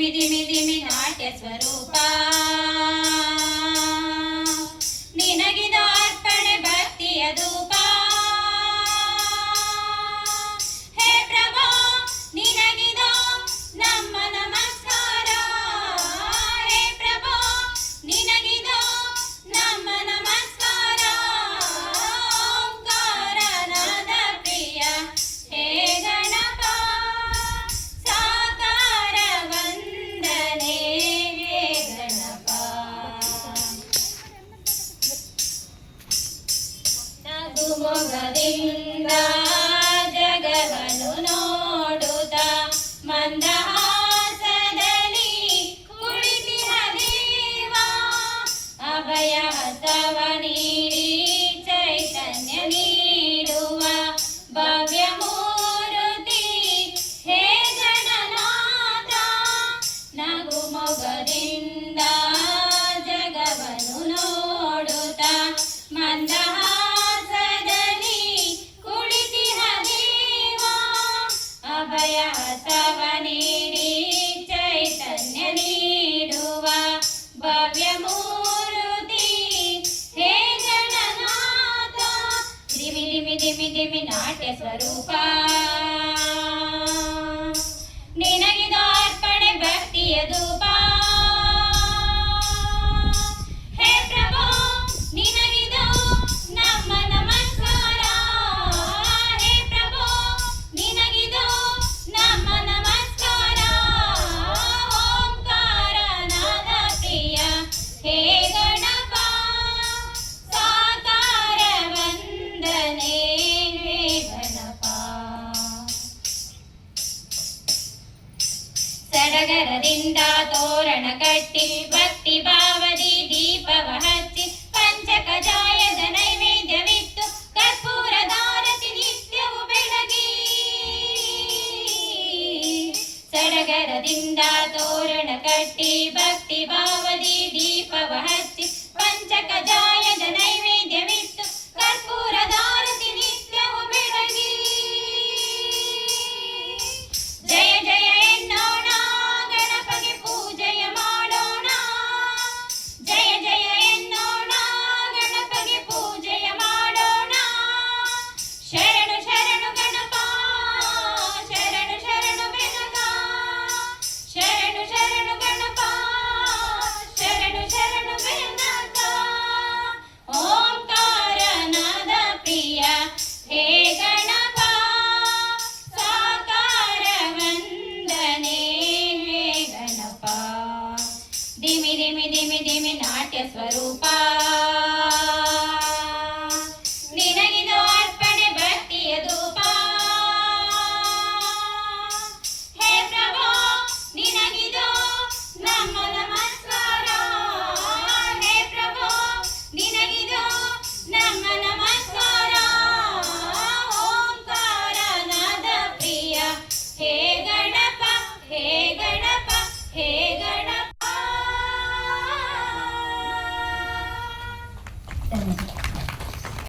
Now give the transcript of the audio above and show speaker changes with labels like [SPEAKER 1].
[SPEAKER 1] नाट्य स्वरूपा निनगिदो अर्पणे भक्तिय धूप हे प्रभो निनगिदो ನಮ್ಮ ನಮಸ್ಕಾರ हे प्रभो निनगिदो ನಮ್ಮ ನಮಸ್ಕಾರ ಓಂಕಾರನಾದ ಪ್ರಿಯ हे ಗಣಪ ಸಾಕಾರ ವಂದನೆ हे ಗಣಪ ನಗುಮೊಗದಿಂದ ಜಗವನ್ನು ನೋಡುತ್ತಾ ಮಂದಹಾಸದಲ್ಲಿ ಕುಳಿತಿಹ ದೇವ ಅಭಯ ಹಸ್ತವ ನೀಡಿ ಚೈತನ್ಯ ನೀಡುವ ಭವ್ಯ ಮೂರುತಿ ಹೇ ಗಣನಾಥ ನಗುಮೊಗದಿಂದ ಜಗವನ್ನು ನೋಡುತ್ತಾ ಮಂದಹಾಸದಲ್ಲಿ ಕುಳಿತಿಹ ದೇವ ಅಭಯ ಹಸ್ತವ ನೀಡಿ ಚೈತನ್ಯ ನೀಡುವ ಭವ್ಯ ಮೂರುತಿ ಹೇ ಗಣನಾಥ ದಿಮಿ ದಿಮಿ ದಿಮಿ ದಿಮಿ ನಾಟ್ಯ ಸ್ವರೂಪ ನಿನಗಿದೋ ಅರ್ಪಣೆ ಭಕ್ತಿಯ ಧೂಪ ಹೇ ಪ್ರಭೋ ನಿನಗಿದೋ ನಮ್ಮ ನಮಸ್ಕಾರ ಹೇ ಪ್ರಭೋ ನಿನಗಿದೋ ನಮ್ಮ ನಮಸ್ಕಾರ ಓಂಕಾರನಾದ ಪ್ರಿಯ ಹೇ ಗಣಪ ಸಾಕಾರ ವಂದನೆ ಹೇ ಗಣಪ ಸಡಗರದಿಂದ ತೋರಣ ಕಟ್ಟಿ ಭಕ್ತಿ ಭಾವದಿ ದೀಪವ ಹಚ್ಚಿ ಪಂಚಕಜಾಯದ ನೈವೇದ್ಯವಿತ್ತು ಕರ್ಪೂರದಾರತಿ ನಿತ್ಯವು ಬೆಳಗಿ ಸಡಗರದಿಂದ ತೋರಣ ಕಟ್ಟಿ ಭಕ್ತಿ ಭಾವದಿ ದೀಪವ ಹಚ್ಚಿ ಪಂಚಕಜಾಯದ ನೈವೇದ್ಯವಿತ್ತು ಕರ್ಪೂರದಾರತಿ ನಿತ್ಯವು ಬೆಳಗಿ ಜಯ ಜಯ ಎನ್ನೋಣ ಗಣಪಗೆ ಪೂಜೆಯ ಮಾಡೋಣ ಜಯ ಜಯ ಎನ್ನೋಣ ಗಣಪಗೆ ಪೂಜೆಯ ಮಾಡೋಣ ಶರಣು ಶರಣು ಗಣಪ ಶರಣು ಶರಣು ಬೆನಕ ಶರಣು ಶರಣು ಗಣಪ ಶರಣು ಶರಣು ಬೆನಕ ಓಂಕಾರನಾದ ಪ್ರಿಯ ಹೇ ಗಣಪ ಸಾಕಾರ ವಂದನೆ ಹೇ ಗಣಪ ದಿಮಿ ದಿಮಿ ದಿಮಿ ದಿಮಿ ನಾಟ್ಯ ಸ್ವರೂಪ